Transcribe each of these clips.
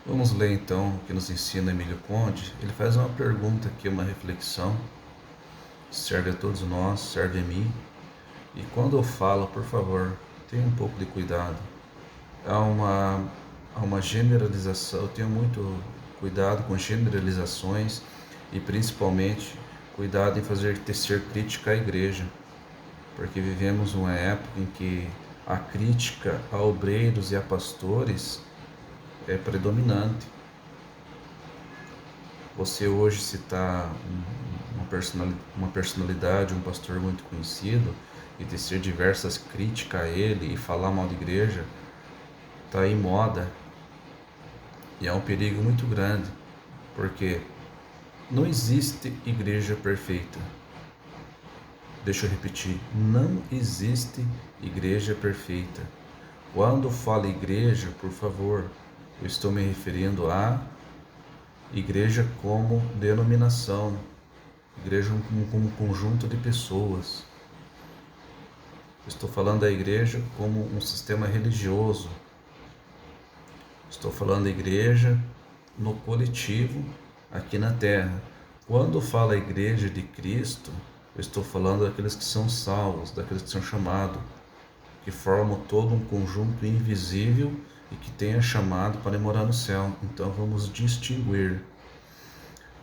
Vamos ler então o que nos ensina Emílio Conde. Ele faz uma pergunta aqui, uma reflexão, serve a todos nós, serve a mim. E quando eu falo, por favor, tenha um pouco de cuidado. Há uma generalização, eu tenho muito cuidado com generalizações e principalmente cuidado em fazer tecer crítica à igreja, porque vivemos uma época em que a crítica a obreiros e a pastores é predominante. Você hoje citar uma personalidade, um pastor muito conhecido e tecer diversas críticas a ele e falar mal da igreja, está em moda e é um perigo muito grande, porque não existe igreja perfeita. Deixa eu repetir, não existe igreja perfeita. Quando falo igreja, por favor, eu estou me referindo à igreja como denominação, igreja como um conjunto de pessoas. Estou falando da igreja como um sistema religioso. Estou falando da igreja no coletivo aqui na terra. Quando falo a igreja de Cristo, eu estou falando daqueles que são salvos, daqueles que são chamados, que formam todo um conjunto invisível e que tem a chamado para morar no céu. Então vamos distinguir.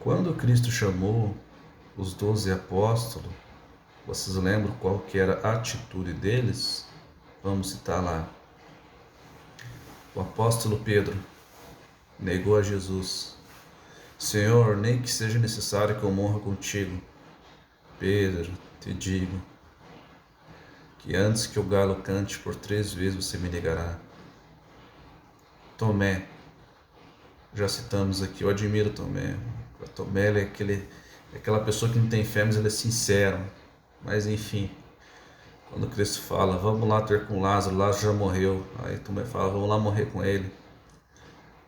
Quando Cristo chamou os 12 apóstolos, vocês lembram qual que era a atitude deles? Vamos citar lá. O apóstolo Pedro negou a Jesus. Senhor, nem que seja necessário que eu morra contigo. Pedro, te digo que antes que o galo cante por 3 vezes você me negará. Tomé, já citamos aqui, eu admiro Tomé. Tomé ele é aquela pessoa que não tem fé, mas ele é sincero. Mas enfim, quando Cristo fala, vamos lá ter com Lázaro, Lázaro já morreu. Aí Tomé fala, vamos lá morrer com ele.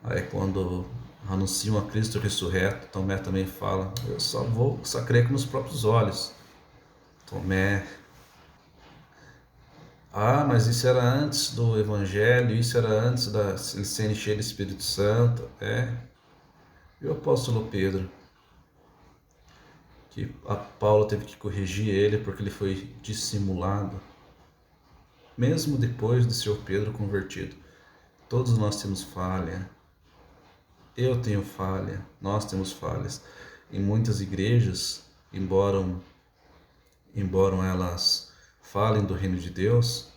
Aí quando anunciam a Cristo ressurreto, Tomé também fala, eu só creio com meus próprios olhos. Tomé, mas isso era antes do Evangelho, isso era antes da ele ser cheio do Espírito Santo. E o apóstolo Pedro, que a Paulo teve que corrigir ele porque ele foi dissimulado, mesmo depois de ser o Pedro convertido. Todos nós temos falha, eu tenho falha, nós temos falhas. Em muitas igrejas, embora elas falem do reino de Deus,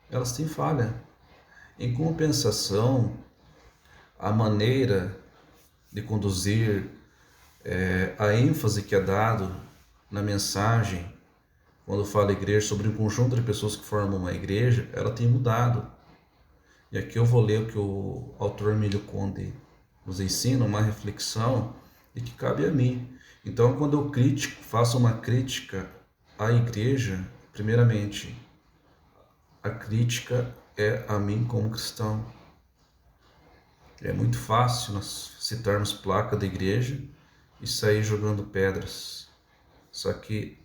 elas têm falha. Em compensação, a maneira de conduzir, a ênfase que é dado na mensagem, quando fala igreja, sobre um conjunto de pessoas que formam uma igreja, ela tem mudado. E aqui eu vou ler o que o autor Emílio Conde nos ensina, uma reflexão e que cabe a mim. Então, quando eu faço uma crítica à igreja, primeiramente, a crítica é a mim como cristão. É muito fácil nós citarmos placa da igreja e sair jogando pedras. Só que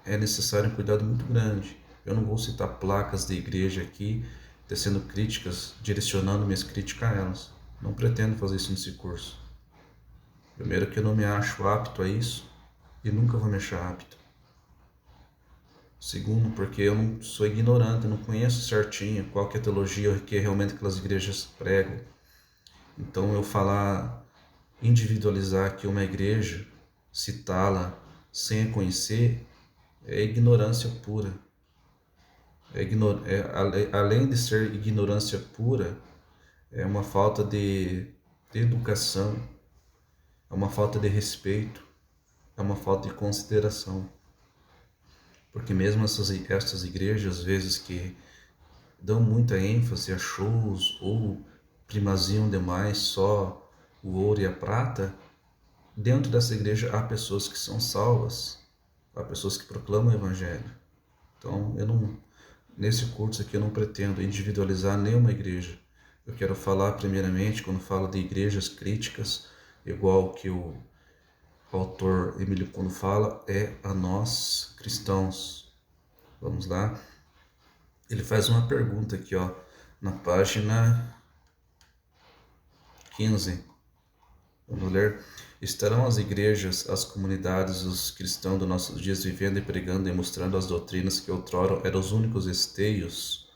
é necessário um cuidado muito grande. Eu não vou citar placas da igreja aqui, tecendo críticas, direcionando minhas críticas a elas. Não pretendo fazer isso nesse curso. Primeiro que eu não me acho apto a isso e nunca vou me achar apto. Segundo, porque eu não sou ignorante, eu não conheço certinho qual que é a teologia que realmente aquelas igrejas pregam. Então eu individualizar aqui uma igreja, citá-la sem a conhecer, é ignorância pura. Além de ser ignorância pura, é uma falta de educação, é uma falta de respeito, é uma falta de consideração. Porque mesmo essas igrejas, às vezes, que dão muita ênfase a shows ou primaziam demais só o ouro e a prata, dentro dessa igreja há pessoas que são salvas, há pessoas que proclamam o Evangelho. Então, nesse curso aqui eu não pretendo individualizar nenhuma igreja. Eu quero falar primeiramente, quando falo de igrejas críticas, igual que o autor Emílio quando fala, é a nós cristãos. Vamos lá? Ele faz uma pergunta aqui, na página 15. Vamos ler. Estarão as igrejas, as comunidades, os cristãos dos nossos dias vivendo e pregando e mostrando as doutrinas que outrora eram os únicos esteios,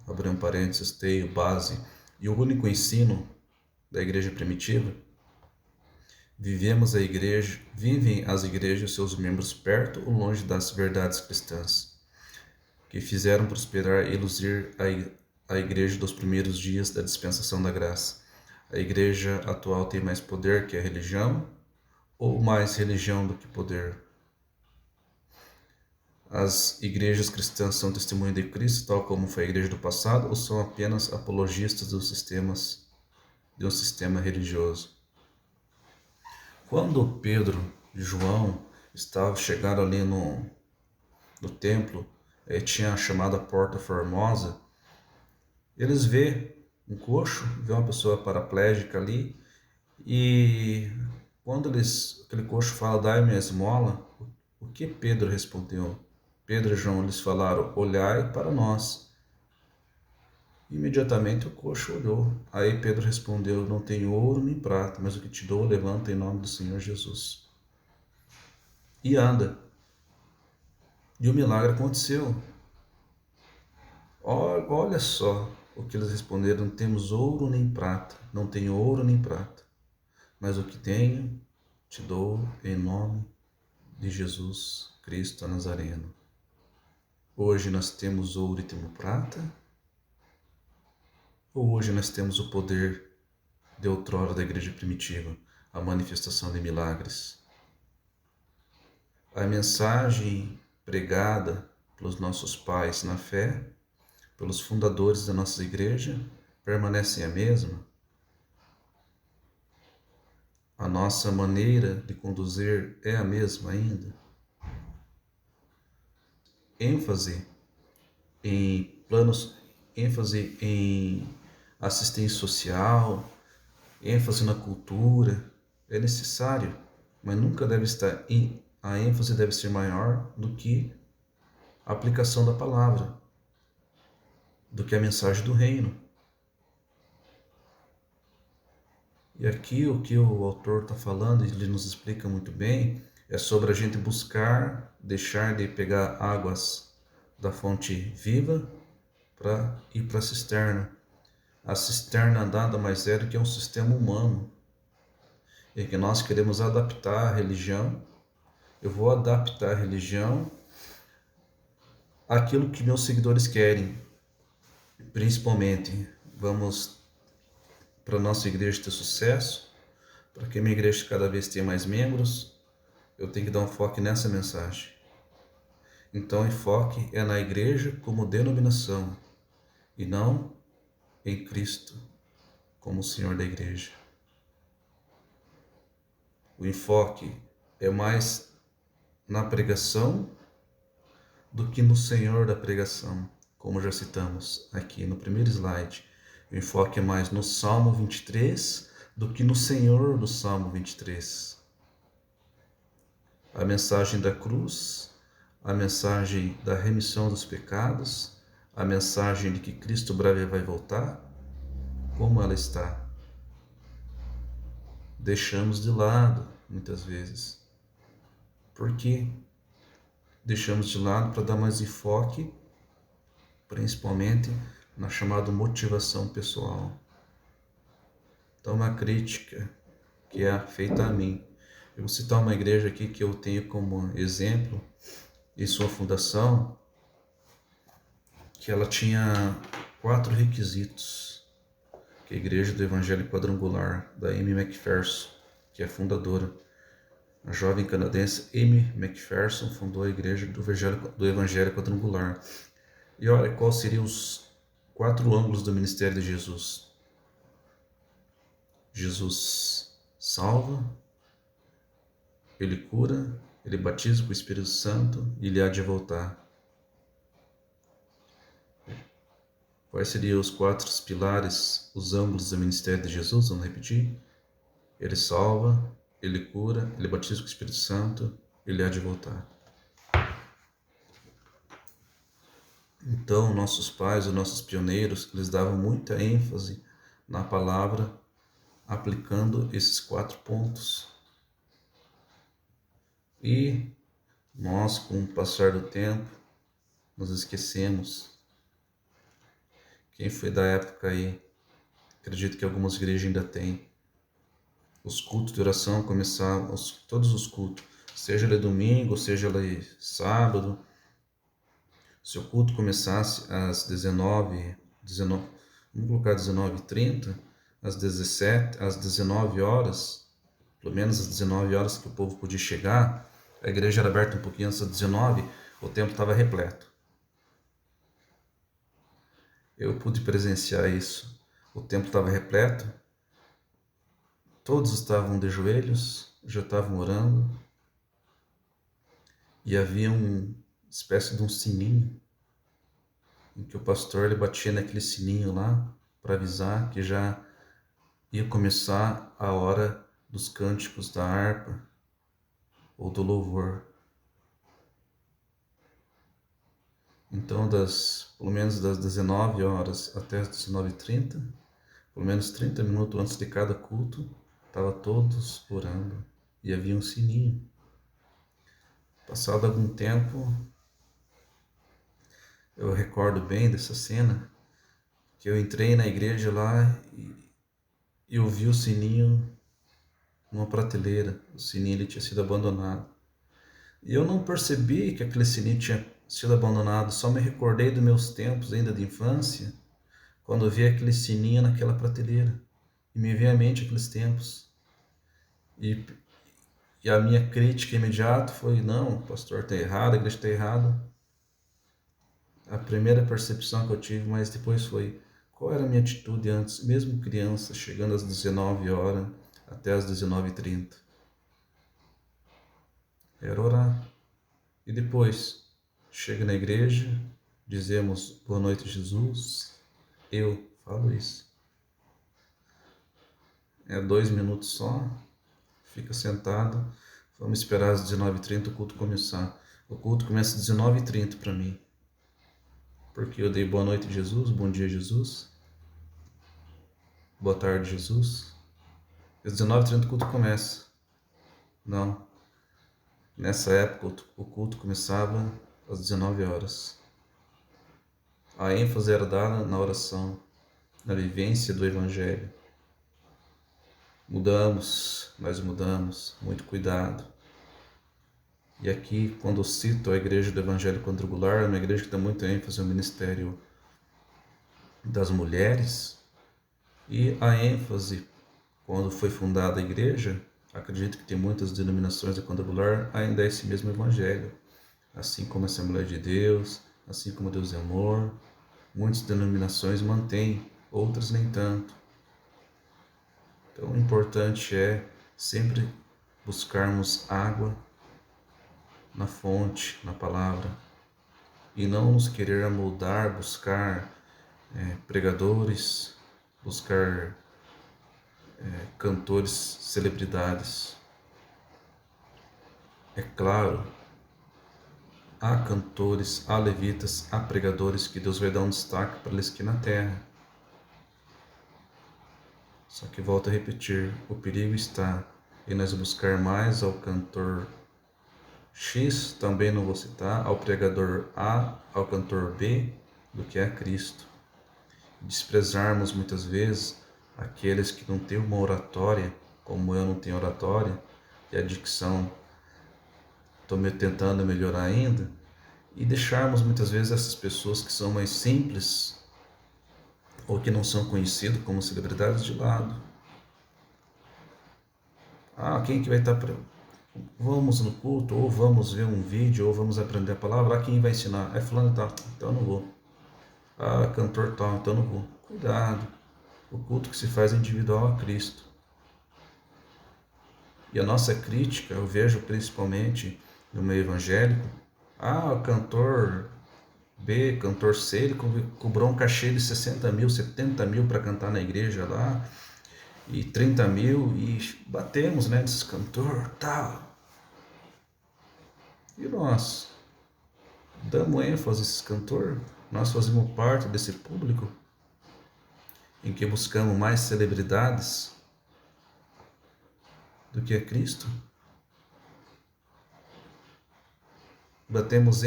abre um parênteses, esteio, base, e o único ensino da igreja primitiva? Vivem as igrejas e seus membros perto ou longe das verdades cristãs, que fizeram prosperar e luzir a igreja dos primeiros dias da dispensação da graça. A igreja atual tem mais poder que a religião, ou mais religião do que poder? As igrejas cristãs são testemunho de Cristo, tal como foi a igreja do passado, ou são apenas apologistas de um sistema religioso? Quando Pedro e João estavam chegando ali no templo, tinha a chamada Porta Formosa, eles vê um coxo, vê uma pessoa paraplégica ali, e quando aquele coxo fala, dai-me a esmola, o que Pedro respondeu? Pedro e João, eles falaram, olhai para nós. Imediatamente o coxo olhou. Aí Pedro respondeu, não tenho ouro nem prata, mas o que te dou, levanta em nome do Senhor Jesus. E anda. E o milagre aconteceu. Olha só o que eles responderam, não temos ouro nem prata, não tenho ouro nem prata, mas o que tenho, te dou em nome de Jesus Cristo Nazareno. Hoje nós temos ouro e temos prata? Ou hoje nós temos o poder de outrora da igreja primitiva, a manifestação de milagres? A mensagem pregada pelos nossos pais na fé, pelos fundadores da nossa igreja, permanece a mesma? A nossa maneira de conduzir é a mesma ainda? ênfase em assistência social, ênfase na cultura, é necessário, mas nunca deve estar a ênfase deve ser maior do que a aplicação da palavra, do que a mensagem do reino. E aqui o que o autor está falando, ele nos explica muito bem, é sobre a gente buscar, deixar de pegar águas da fonte viva para ir para a cisterna. A cisterna nada mais é do que um sistema humano, e que nós queremos adaptar a religião. Eu vou adaptar a religião àquilo que meus seguidores querem. Principalmente, vamos para a nossa igreja ter sucesso, para que a minha igreja cada vez tenha mais membros, eu tenho que dar um foco nessa mensagem. Então, o enfoque é na igreja como denominação, e não em Cristo como o Senhor da igreja. O enfoque é mais na pregação do que no Senhor da pregação, como já citamos aqui no primeiro slide. O enfoque é mais no Salmo 23 do que no Senhor do Salmo 23. A mensagem da cruz, a mensagem da remissão dos pecados, a mensagem de que Cristo breve vai voltar, como ela está? Deixamos de lado, muitas vezes. Por quê? Deixamos de lado para dar mais enfoque, principalmente na chamada motivação pessoal. Então, uma crítica que é feita a mim. Eu vou citar uma igreja aqui que eu tenho como exemplo, em sua fundação, que ela tinha 4 requisitos, que é a Igreja do Evangelho Quadrangular, da Amy McPherson, que é a fundadora. A jovem canadense Amy McPherson fundou a Igreja do Evangelho Quadrangular. E olha quais seriam os 4 ângulos do ministério de Jesus. Jesus salva, Ele cura, Ele batiza com o Espírito Santo e Ele há de voltar. Quais seriam os 4 pilares, os ângulos do ministério de Jesus? Vamos repetir? Ele salva, Ele cura, Ele batiza com o Espírito Santo, Ele há de voltar. Então, nossos pais, os nossos pioneiros, eles davam muita ênfase na palavra aplicando esses 4 pontos. E nós, com o passar do tempo, nos esquecemos. Quem foi da época aí, acredito que algumas igrejas ainda têm. Os cultos de oração começavam, todos os cultos, seja ele domingo, seja ele sábado. Se o culto começasse às 19, vamos colocar 19h30, às 19 horas, pelo menos às 19 horas que o povo podia chegar, a igreja era aberta um pouquinho antes das 19, o templo estava repleto. Eu pude presenciar isso. O templo estava repleto, todos estavam de joelhos, já estavam orando, e havia uma espécie de um sininho, em que o pastor ele batia naquele sininho lá, para avisar que já ia começar a hora dos cânticos da harpa ou do louvor. Então, pelo menos das 19 horas até as 19h30, pelo menos 30 minutos antes de cada culto, estava todos orando e havia um sininho. Passado algum tempo, eu recordo bem dessa cena, que eu entrei na igreja lá e eu vi o sininho numa prateleira. O sininho ele tinha sido abandonado. E eu não percebi que aquele sininho tinha sido abandonado, só me recordei dos meus tempos ainda de infância, quando eu vi aquele sininho naquela prateleira. E me veio à mente aqueles tempos. E a minha crítica imediata foi, não, o pastor está errado, a igreja está errada. A primeira percepção que eu tive, mas depois foi, qual era a minha atitude antes, mesmo criança, chegando às 19 horas até às 19h30? Era orar. E depois, chega na igreja, dizemos, boa noite, Jesus. Eu falo isso. É 2 minutos só, fica sentado, vamos esperar às 19h30 o culto começar. O culto começa às 19h30 para mim. Porque eu dei boa noite, Jesus, bom dia, Jesus. Boa tarde, Jesus. Às 19h30 o culto começa. Não. Nessa época o culto começava às 19 horas. A ênfase era dada na oração, na vivência do Evangelho. Nós mudamos, muito cuidado. E aqui, quando eu cito a Igreja do Evangelho Quadrangular, é uma igreja que dá muita ênfase ao ministério das mulheres, e a ênfase, quando foi fundada a igreja, acredito que tem muitas denominações da Quadrangular, ainda é esse mesmo Evangelho, assim como a Assembleia de Deus, assim como Deus é Amor, muitas denominações mantêm, outras nem tanto. Então, o importante é sempre buscarmos água na fonte, na palavra, e não nos querer amoldar, buscar pregadores, buscar cantores, celebridades. É claro, há cantores, há levitas, há pregadores que Deus vai dar um destaque para eles aqui na terra. Só que volto a repetir, o perigo está em nós buscar mais ao cantor X, também não vou citar, ao pregador A, ao cantor B, do que a Cristo. Desprezarmos muitas vezes aqueles que não têm uma oratória, como eu não tenho oratória, e a dicção estou tentando melhorar ainda, e deixarmos muitas vezes essas pessoas que são mais simples ou que não são conhecidos como celebridades de lado. Quem que vai estar... Vamos no culto, ou vamos ver um vídeo, ou vamos aprender a palavra, quem vai ensinar? É fulano tal, então eu não vou. Cantor tal, então eu não vou. Cuidado, o culto que se faz é individual a Cristo. E a nossa crítica, eu vejo principalmente no meio evangélico, o cantor B, cantor C, ele cobrou um cachê de 60 mil, 70 mil para cantar na igreja lá, e 30 mil, e batemos, né, desse cantor, tal. E nós damos ênfase a esse cantor, nós fazemos parte desse público em que buscamos mais celebridades, do que é Cristo? Damos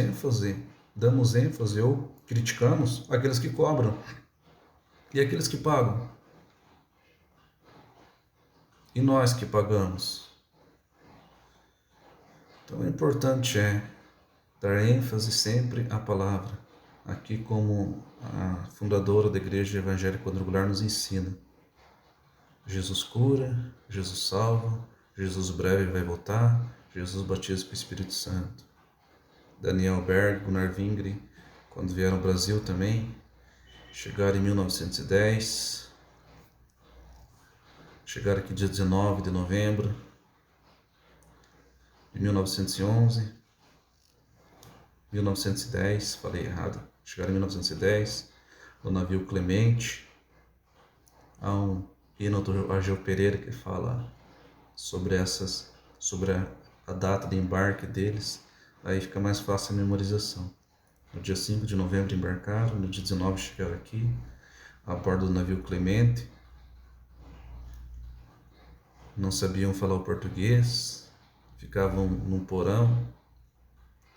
ênfase ou criticamos aqueles que cobram e aqueles que pagam. E nós que pagamos. Então o importante é dar ênfase sempre à palavra. Aqui como a fundadora da Igreja Evangélica Quadrangular nos ensina. Jesus cura, Jesus salva, Jesus breve vai voltar, Jesus batiza com o Espírito Santo. Daniel Berg, Gunnar Vingre, quando vieram ao Brasil também, chegaram em 1910, chegaram aqui dia 19 de novembro de 1911, 1910, falei errado, chegaram em 1910, no navio Clemente. Há um hino do Argel Pereira que fala sobre a data de embarque deles, aí fica mais fácil a memorização. No dia 5 de novembro embarcaram, no dia 19 chegaram aqui, a bordo do navio Clemente. Não sabiam falar o português, ficavam num porão,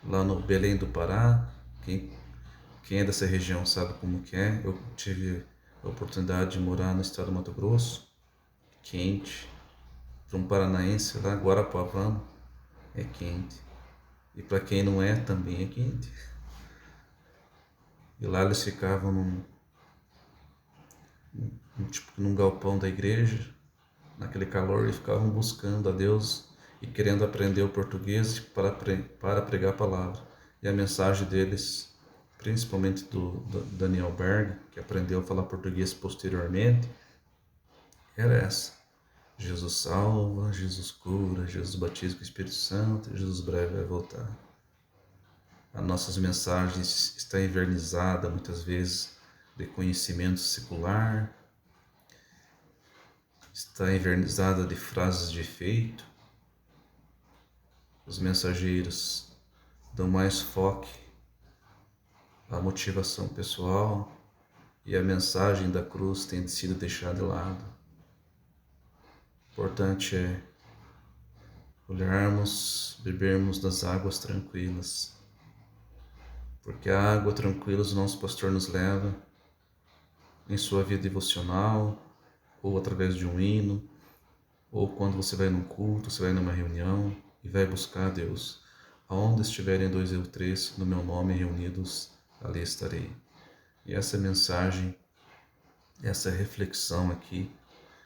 lá no Belém do Pará. Quem é dessa região sabe como que é. Eu tive a oportunidade de morar no estado do Mato Grosso, quente. Para um paranaense lá, Guarapuavana, é quente. E para quem não é, também é quente. E lá eles ficavam num galpão da igreja, naquele calor, e ficavam buscando a Deus e querendo aprender o português para pregar a palavra. E a mensagem deles, principalmente do Daniel Berg, que aprendeu a falar português posteriormente, era essa: Jesus salva, Jesus cura, Jesus batiza com o Espírito Santo, Jesus breve vai voltar. As nossas mensagens estão envernizadas muitas vezes de conhecimento secular, está envernizada de frases de efeito. Os mensageiros dão mais foco à motivação pessoal e a mensagem da cruz tem sido deixada de lado. O importante é olharmos, bebermos das águas tranquilas, porque a água tranquila o nosso pastor nos leva em sua vida devocional, ou através de um hino, ou quando você vai num culto, você vai numa reunião e vai buscar a Deus. Aonde estiverem 2 ou 3 no meu nome reunidos, ali estarei. E essa mensagem, essa reflexão aqui,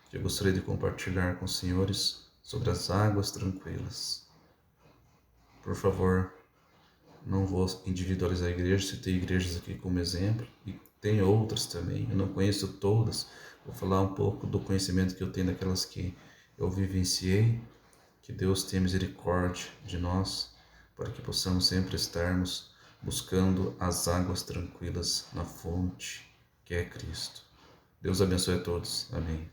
que eu gostaria de compartilhar com os senhores sobre as águas tranquilas. Por favor, não vou individualizar a igreja, citei igrejas aqui como exemplo, e tem outras também, eu não conheço todas. Vou falar um pouco do conhecimento que eu tenho daquelas que eu vivenciei. Que Deus tenha misericórdia de nós, para que possamos sempre estarmos buscando as águas tranquilas na fonte, que é Cristo. Deus abençoe a todos. Amém.